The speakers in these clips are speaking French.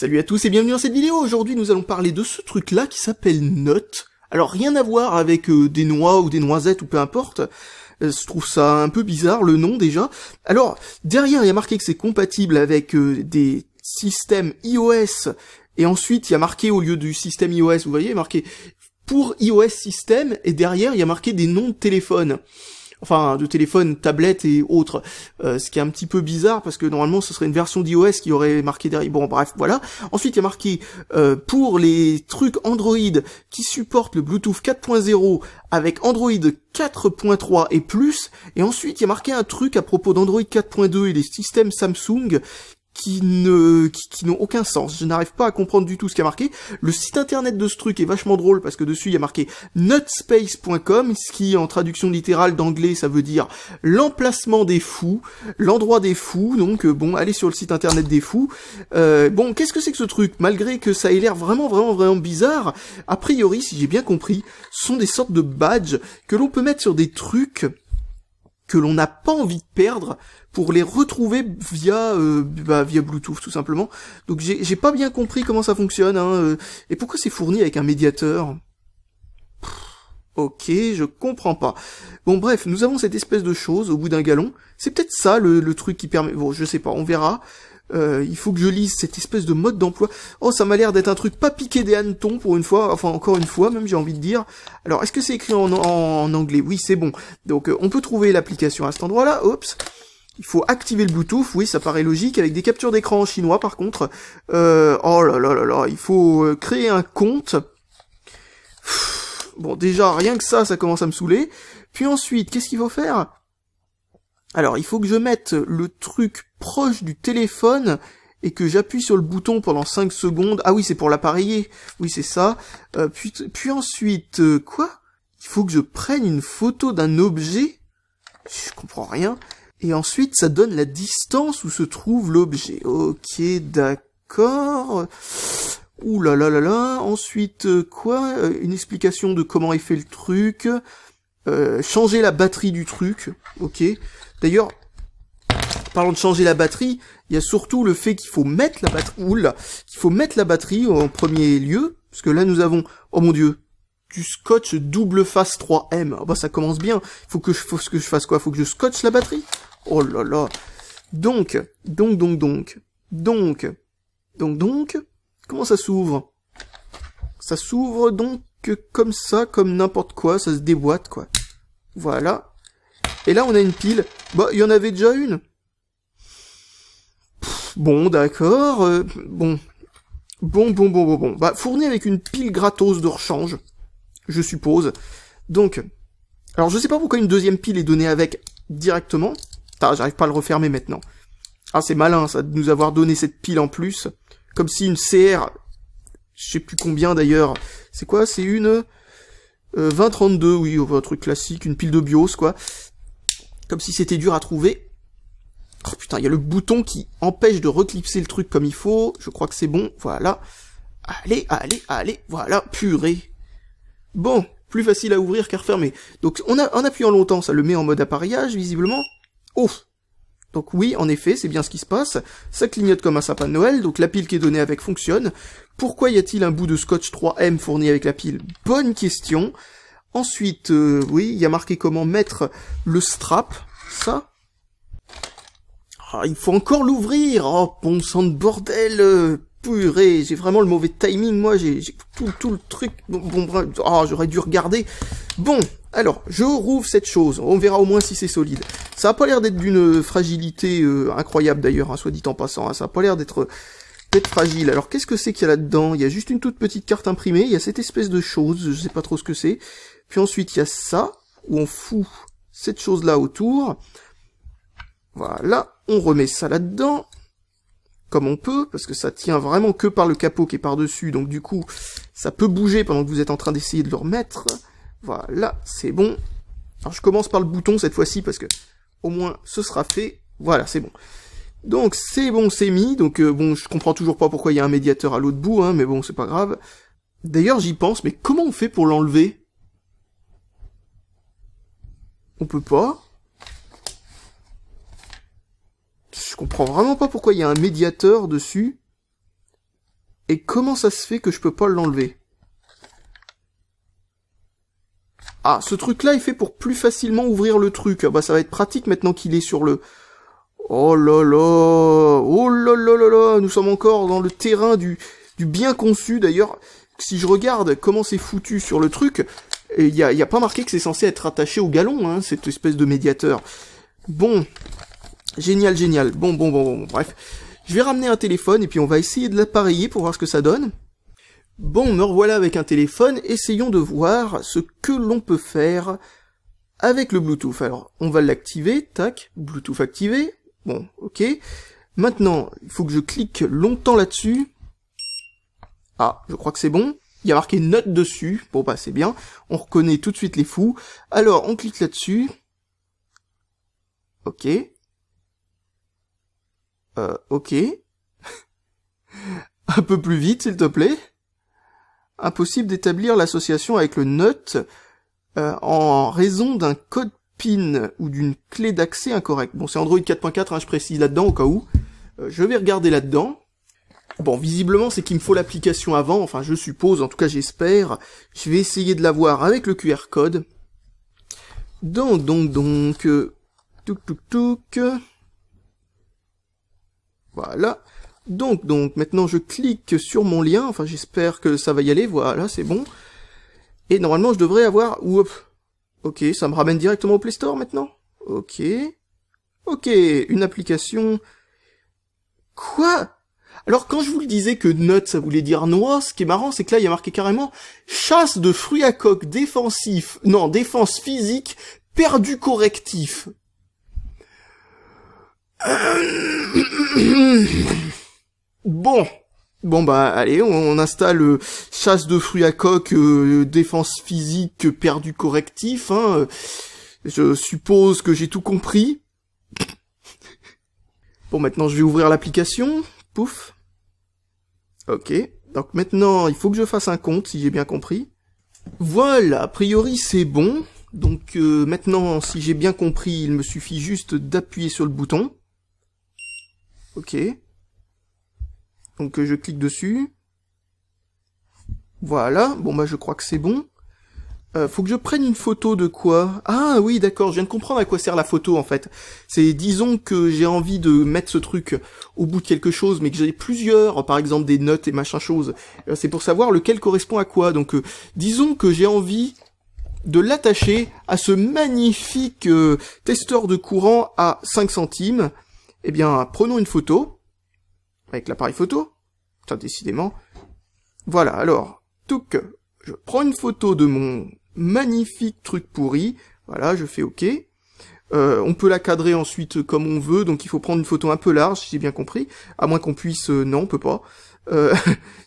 Salut à tous et bienvenue dans cette vidéo. Aujourd'hui nous allons parler de ce truc là qui s'appelle Note. Alors rien à voir avec des noix ou des noisettes ou peu importe. Je trouve ça un peu bizarre le nom déjà. Alors derrière il y a marqué que c'est compatible avec des systèmes iOS et ensuite il y a marqué au lieu du système iOS, vous voyez, il y a marqué pour iOS système et derrière il y a marqué des noms de téléphones. Enfin, de téléphone, tablette et autres. Ce qui est un petit peu bizarre, parce que normalement, ce serait une version d'iOS qui aurait marqué derrière. Bon, bref, voilà. Ensuite, il y a marqué, pour les trucs Android qui supportent le Bluetooth 4.0 avec Android 4.3 et plus. Et ensuite, il y a marqué un truc à propos d'Android 4.2 et des systèmes Samsung qui n'ont aucun sens. Je n'arrive pas à comprendre du tout ce qui a marqué. Le site internet de ce truc est vachement drôle parce que dessus il y a marqué nutespace.com, ce qui en traduction littérale d'anglais ça veut dire l'emplacement des fous, l'endroit des fous. Donc bon, allez sur le site internet des fous. Bon, qu'est-ce que c'est que ce truc? Malgré que ça ait l'air vraiment bizarre, a priori, si j'ai bien compris, ce sont des sortes de badges que l'on peut mettre sur des trucs que l'on n'a pas envie de perdre pour les retrouver via Bluetooth tout simplement. Donc j'ai pas bien compris comment ça fonctionne, hein, et pourquoi c'est fourni avec un médiateur. Ok, je comprends pas. Bon bref, nous avons cette espèce de chose au bout d'un galon. C'est peut-être ça le truc qui permet... Bon, je sais pas, on verra. Il faut que je lise cette espèce de mode d'emploi. Oh, ça m'a l'air d'être un truc pas piqué des hannetons pour une fois, enfin encore une fois même j'ai envie de dire. Alors est-ce que c'est écrit en anglais? Oui, c'est bon. Donc on peut trouver l'application à cet endroit-là. Oups. Il faut activer le Bluetooth, oui, ça paraît logique, avec des captures d'écran en chinois par contre. Oh là là là là, il faut créer un compte. Bon, déjà, rien que ça commence à me saouler. Puis ensuite, qu'est-ce qu'il faut faire? Alors, il faut que je mette le truc proche du téléphone et que j'appuie sur le bouton pendant 5 secondes. Ah oui, c'est pour l'appareiller. Oui, c'est ça. Puis ensuite, quoi? Il faut que je prenne une photo d'un objet. Je comprends rien. Et ensuite, ça donne la distance où se trouve l'objet. Ok, d'accord. Ouh là là là là. Ensuite, quoi? Une explication de comment est fait le truc. Changer la batterie du truc. Ok. D'ailleurs, parlant de changer la batterie, il y a surtout le fait qu'il faut mettre la batterie. Oula, qu'il faut mettre la batterie en premier lieu. Parce que là, nous avons... Oh mon dieu, du scotch double face 3M. Ah bah ça commence bien. Faut que je fasse quoi? Faut que je scotche la batterie? Oh là là. Donc, comment ça s'ouvre? Ça s'ouvre donc comme ça, comme n'importe quoi, ça se déboîte quoi. Voilà. Et là on a une pile. Bah, il y en avait déjà une. Bon, d'accord. Bon. Bah, fourni avec une pile gratos de rechange, je suppose. Donc, alors je sais pas pourquoi une deuxième pile est donnée avec directement. Ah, j'arrive pas à le refermer maintenant. Ah, c'est malin, ça, de nous avoir donné cette pile en plus. Comme si une CR... Je sais plus combien, d'ailleurs. C'est quoi? C'est une... 2032, oui, un truc classique, une pile de BIOS, quoi. Comme si c'était dur à trouver. Oh putain, il y a le bouton qui empêche de reclipser le truc comme il faut. Je crois que c'est bon, voilà. Allez, voilà, purée. Bon, plus facile à ouvrir qu'à refermer. Donc, en appuyant longtemps, ça le met en mode appareillage, visiblement. Oh! Donc oui, en effet, c'est bien ce qui se passe. Ça clignote comme un sapin de Noël, donc la pile qui est donnée avec fonctionne. Pourquoi y a-t-il un bout de scotch 3M fourni avec la pile? Bonne question. Ensuite, oui, il y a marqué comment mettre le strap. Ça. Ah, il faut encore l'ouvrir. Oh, bon sang de bordel. Purée, j'ai vraiment le mauvais timing, moi, j'ai tout le truc, j'aurais dû regarder. Bon, alors, je rouvre cette chose, on verra au moins si c'est solide. Ça a pas l'air d'être d'une fragilité incroyable d'ailleurs, hein, soit dit en passant, hein, ça a pas l'air d'être fragile. Alors, qu'est-ce que c'est qu'il y a là-dedans? Il y a juste une toute petite carte imprimée, il y a cette espèce de chose, je sais pas trop ce que c'est. Puis ensuite, il y a ça, où on fout cette chose-là autour. Voilà, on remet ça là-dedans. Comme on peut, parce que ça tient vraiment que par le capot qui est par-dessus, donc du coup, ça peut bouger pendant que vous êtes en train d'essayer de le remettre. Voilà, c'est bon. Alors je commence par le bouton cette fois-ci, parce que au moins ce sera fait. Voilà, c'est bon. Donc c'est bon, c'est mis, donc bon, je comprends toujours pas pourquoi il y a un médiateur à l'autre bout, hein, mais bon, c'est pas grave. D'ailleurs, j'y pense, mais comment on fait pour l'enlever? On peut pas. Je comprends vraiment pas pourquoi il y a un médiateur dessus. Et comment ça se fait que je peux pas l'enlever? Ah, ce truc-là est fait pour plus facilement ouvrir le truc. Ah bah ça va être pratique maintenant qu'il est sur le... Oh là là, oh là là là là, nous sommes encore dans le terrain du bien conçu. D'ailleurs, si je regarde comment c'est foutu sur le truc, il y a pas marqué que c'est censé être attaché au galon, hein, cette espèce de médiateur. Bon, génial, génial. Bon, bref. Je vais ramener un téléphone et puis on va essayer de l'appareiller pour voir ce que ça donne. Bon, me revoilà avec un téléphone, essayons de voir ce que l'on peut faire avec le Bluetooth. Alors, on va l'activer, tac, Bluetooth activé, bon, ok. Maintenant, il faut que je clique longtemps là-dessus. Ah, je crois que c'est bon. Il y a marqué note dessus, bon bah c'est bien, on reconnaît tout de suite les fous. Alors, on clique là-dessus. Ok. Ok. Un peu plus vite, s'il te plaît. Impossible d'établir l'association avec le note en raison d'un code PIN ou d'une clé d'accès incorrecte. Bon, c'est Android 4.4, hein, je précise là-dedans au cas où. Je vais regarder là-dedans. Bon, visiblement, c'est qu'il me faut l'application avant, enfin, je suppose, en tout cas, j'espère. Je vais essayer de la voir avec le QR code. Donc, touc. Voilà. Donc, maintenant je clique sur mon lien, enfin j'espère que ça va y aller, voilà, c'est bon. Et normalement je devrais avoir... Oups. Ok, ça me ramène directement au Play Store maintenant. Ok, une application... Quoi? Alors quand je vous le disais que note ça voulait dire noix, ce qui est marrant c'est que là il y a marqué carrément chasse de fruits à coque défensif, non, défense physique, perdu correctif. Bon bah allez, on installe chasse de fruits à coque, défense physique, perdu correctif, hein. Je suppose que j'ai tout compris. Bon, maintenant je vais ouvrir l'application, pouf. Ok, donc maintenant il faut que je fasse un compte si j'ai bien compris. Voilà, a priori c'est bon. Donc maintenant si j'ai bien compris, il me suffit juste d'appuyer sur le bouton. Ok. Donc je clique dessus. Voilà, bon bah je crois que c'est bon. Faut que je prenne une photo de quoi? Ah oui d'accord, je viens de comprendre à quoi sert la photo en fait. C'est disons que j'ai envie de mettre ce truc au bout de quelque chose, mais que j'ai plusieurs, par exemple des notes et machin chose. C'est pour savoir lequel correspond à quoi. Donc disons que j'ai envie de l'attacher à ce magnifique testeur de courant à 5 centimes. Eh bien, prenons une photo, avec l'appareil photo, putain, décidément. Voilà, alors, touc, je prends une photo de mon magnifique truc pourri, voilà, je fais OK. On peut la cadrer ensuite comme on veut, donc il faut prendre une photo un peu large, si j'ai bien compris, à moins qu'on puisse... non, on peut pas.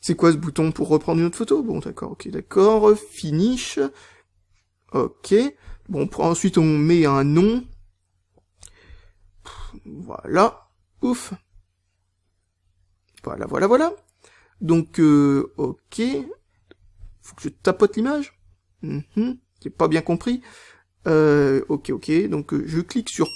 C'est quoi ce bouton pour reprendre une autre photo? Bon, d'accord, ok, d'accord, finish... Ok, bon, ensuite on met un nom, voilà, ouf, voilà, donc, ok, faut que je tapote l'image, j'ai pas bien compris, ok, donc je clique sur,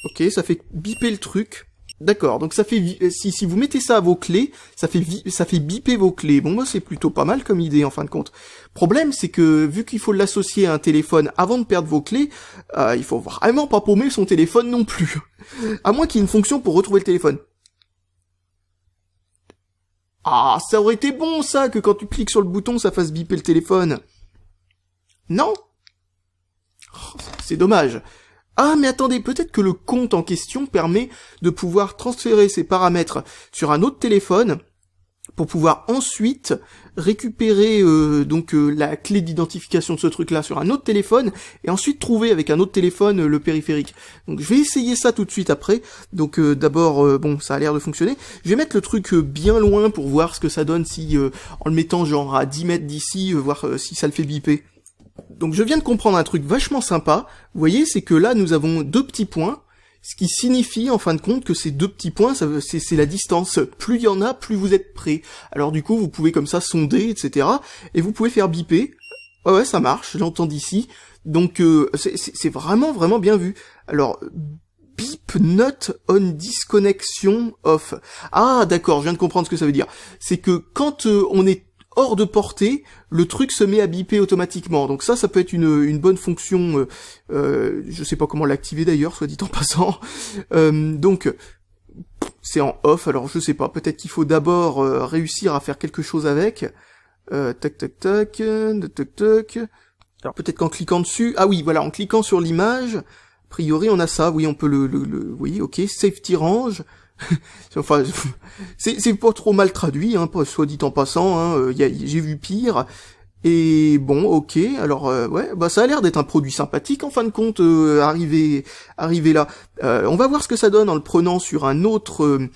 ok, ça fait biper le truc. D'accord, donc ça fait si vous mettez ça à vos clés, ça fait biper vos clés. Bon, moi c'est plutôt pas mal comme idée en fin de compte. Problème, c'est que vu qu'il faut l'associer à un téléphone avant de perdre vos clés, il faut vraiment pas paumer son téléphone non plus. À moins qu'il y ait une fonction pour retrouver le téléphone. Ah, ça aurait été bon ça, que quand tu cliques sur le bouton, ça fasse biper le téléphone. Non? Oh, c'est dommage. Ah, mais attendez, peut-être que le compte en question permet de pouvoir transférer ces paramètres sur un autre téléphone pour pouvoir ensuite récupérer la clé d'identification de ce truc-là sur un autre téléphone et ensuite trouver avec un autre téléphone le périphérique. Donc je vais essayer ça tout de suite après. Donc d'abord, bon, ça a l'air de fonctionner. Je vais mettre le truc bien loin pour voir ce que ça donne si en le mettant genre à 10 mètres d'ici, voir si ça le fait biper. Donc je viens de comprendre un truc vachement sympa, vous voyez, c'est que là nous avons deux petits points, ce qui signifie en fin de compte que ces deux petits points, c'est la distance, plus il y en a, plus vous êtes près. Alors du coup vous pouvez comme ça sonder, etc. Et vous pouvez faire biper, ouais ça marche, j'entends d'ici, donc c'est vraiment bien vu. Alors beep not on disconnection off. Ah d'accord, je viens de comprendre ce que ça veut dire. C'est que quand on est hors de portée, le truc se met à biper automatiquement. Donc ça peut être une bonne fonction. Je sais pas comment l'activer d'ailleurs, soit dit en passant. Donc c'est en off. Alors je sais pas. Peut-être qu'il faut d'abord réussir à faire quelque chose avec. Tac. Alors peut-être qu'en cliquant dessus. Ah oui, voilà, en cliquant sur l'image. A priori, on a ça. Oui, on peut oui, ok. Safety range. Enfin, c'est pas trop mal traduit, hein, soit dit en passant, hein, j'ai vu pire. Et bon, ok, alors ouais, bah ça a l'air d'être un produit sympathique en fin de compte, arrivé là. On va voir ce que ça donne en le prenant sur un autre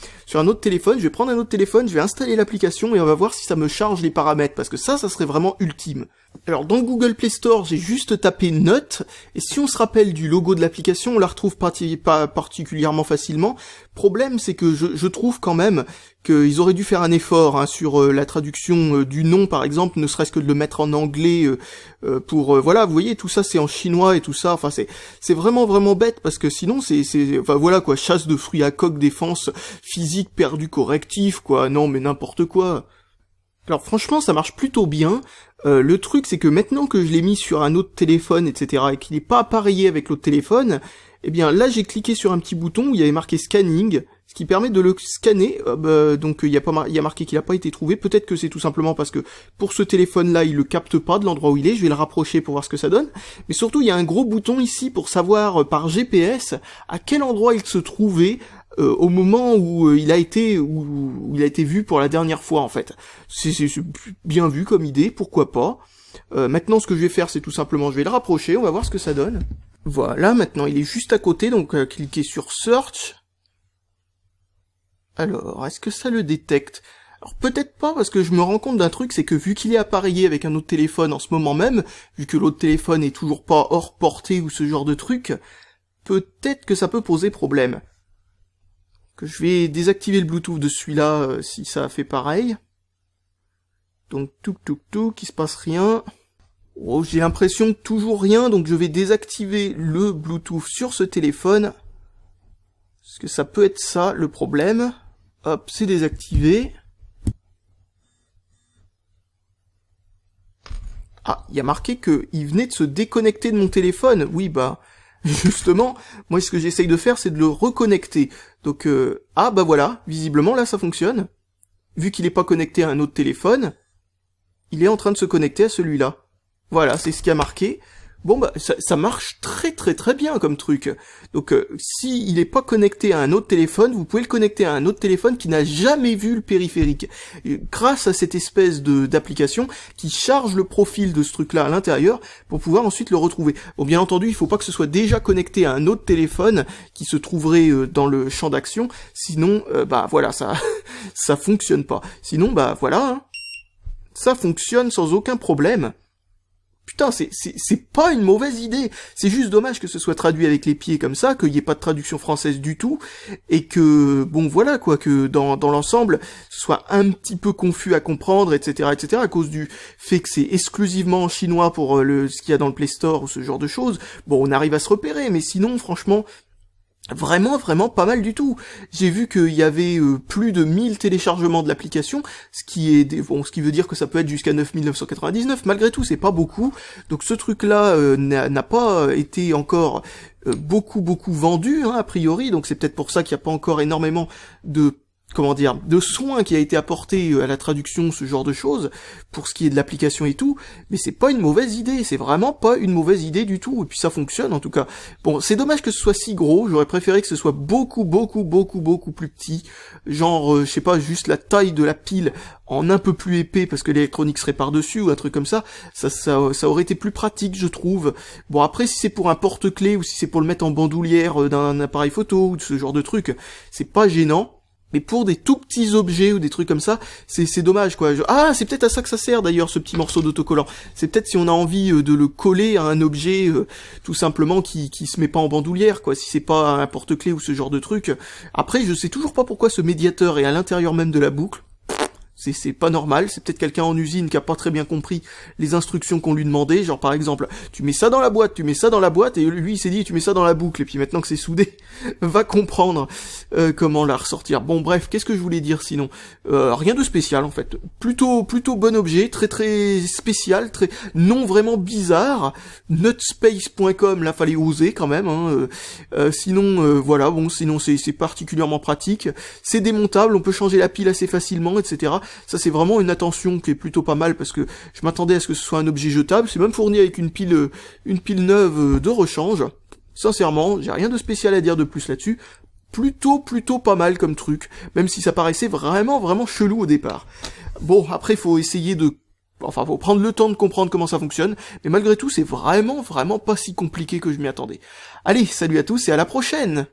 téléphone. Je vais prendre un autre téléphone, je vais installer l'application et on va voir si ça me charge les paramètres, parce que ça serait vraiment ultime. Alors dans le Google Play Store, j'ai juste tapé Note, et si on se rappelle du logo de l'application, on la retrouve pas particulièrement facilement. Problème, c'est que je trouve quand même qu'ils auraient dû faire un effort, hein, sur la traduction du nom par exemple, ne serait-ce que de le mettre en anglais pour voilà, vous voyez, tout ça c'est en chinois et tout ça, enfin c'est vraiment bête, parce que sinon c'est enfin voilà quoi, chasse de fruits à coque, défense physique, perdu correctif quoi, non mais n'importe quoi. Alors franchement ça marche plutôt bien. Le truc c'est que maintenant que je l'ai mis sur un autre téléphone, etc., et qu'il n'est pas appareillé avec l'autre téléphone, eh bien là j'ai cliqué sur un petit bouton où il y avait marqué scanning, ce qui permet de le scanner. Donc il y a marqué qu'il n'a pas été trouvé. Peut-être que c'est tout simplement parce que pour ce téléphone-là, il le capte pas de l'endroit où il est. Je vais le rapprocher pour voir ce que ça donne. Mais surtout, il y a un gros bouton ici pour savoir par GPS à quel endroit il se trouvait au moment où il a été vu pour la dernière fois en fait. C'est bien vu comme idée, pourquoi pas. Maintenant, ce que je vais faire, c'est tout simplement, je vais le rapprocher. On va voir ce que ça donne. Voilà, maintenant il est juste à côté, donc cliquez sur Search. Alors, est-ce que ça le détecte? Alors peut-être pas, parce que je me rends compte d'un truc, c'est que vu qu'il est appareillé avec un autre téléphone en ce moment même, vu que l'autre téléphone est toujours pas hors portée ou ce genre de truc, peut-être que ça peut poser problème. Que je vais désactiver le Bluetooth de celui-là si ça a fait pareil. Donc il se passe rien. Oh, j'ai l'impression que toujours rien, donc je vais désactiver le Bluetooth sur ce téléphone. Parce que ça peut être ça le problème. Hop, c'est désactivé. Ah, il y a marqué qu'il venait de se déconnecter de mon téléphone. Oui, bah, justement, moi ce que j'essaye de faire, c'est de le reconnecter. Donc, ah bah voilà, visiblement là ça fonctionne. Vu qu'il n'est pas connecté à un autre téléphone, il est en train de se connecter à celui-là. Voilà, c'est ce qui a marqué. Bon bah ça marche très bien comme truc. Donc si il est pas connecté à un autre téléphone, vous pouvez le connecter à un autre téléphone qui n'a jamais vu le périphérique. Et grâce à cette espèce d'application qui charge le profil de ce truc-là à l'intérieur pour pouvoir ensuite le retrouver. Bon bien entendu, il faut pas que ce soit déjà connecté à un autre téléphone qui se trouverait dans le champ d'action, sinon bah voilà, ça fonctionne pas. Sinon bah voilà, hein, ça fonctionne sans aucun problème. Putain, c'est pas une mauvaise idée. C'est juste dommage que ce soit traduit avec les pieds comme ça, qu'il n'y ait pas de traduction française du tout, et que, bon voilà quoi, que dans l'ensemble, ce soit un petit peu confus à comprendre, etc., à cause du fait que c'est exclusivement en chinois pour ce qu'il y a dans le Play Store ou ce genre de choses. Bon, on arrive à se repérer, mais sinon, franchement, vraiment pas mal du tout. J'ai vu qu'il y avait plus de 1000 téléchargements de l'application, ce qui veut dire que ça peut être jusqu'à 9999. Malgré tout, c'est pas beaucoup. Donc ce truc-là n'a pas été encore beaucoup vendu, hein, a priori. Donc c'est peut-être pour ça qu'il n'y a pas encore énormément de soin qui a été apporté à la traduction, ce genre de choses, pour ce qui est de l'application et tout, mais c'est pas une mauvaise idée, c'est vraiment pas une mauvaise idée du tout, et puis ça fonctionne en tout cas. Bon, c'est dommage que ce soit si gros, j'aurais préféré que ce soit beaucoup plus petit, genre, je sais pas, juste la taille de la pile en un peu plus épais, parce que l'électronique serait par-dessus, ou un truc comme ça, ça aurait été plus pratique, je trouve. Bon, après, si c'est pour un porte-clés, ou si c'est pour le mettre en bandoulière d'un appareil photo, ou de ce genre de truc, c'est pas gênant. Mais pour des tout petits objets ou des trucs comme ça, c'est dommage quoi. Ah, c'est peut-être à ça que ça sert d'ailleurs, ce petit morceau d'autocollant. C'est peut-être si on a envie de le coller à un objet tout simplement qui se met pas en bandoulière quoi, si c'est pas un porte-clés ou ce genre de truc. Après, je sais toujours pas pourquoi ce médiateur est à l'intérieur même de la boucle. c'est pas normal, c'est peut-être quelqu'un en usine qui a pas très bien compris les instructions qu'on lui demandait, genre par exemple, tu mets ça dans la boîte, et lui il s'est dit tu mets ça dans la boucle, et puis maintenant que c'est soudé, va comprendre comment la ressortir. Bon bref, qu'est-ce que je voulais dire sinon? Rien de spécial en fait, plutôt bon objet, très très spécial, très non vraiment bizarre, nutspace.com, là fallait oser quand même, hein. Sinon voilà, bon sinon c'est particulièrement pratique, c'est démontable, on peut changer la pile assez facilement, etc. Ça c'est vraiment une attention qui est plutôt pas mal parce que je m'attendais à ce que ce soit un objet jetable. C'est même fourni avec une pile neuve de rechange. Sincèrement, j'ai rien de spécial à dire de plus là-dessus. Plutôt pas mal comme truc, même si ça paraissait vraiment chelou au départ. Bon, après faut essayer de... Enfin, faut prendre le temps de comprendre comment ça fonctionne, mais malgré tout, c'est vraiment pas si compliqué que je m'y attendais. Allez, salut à tous et à la prochaine!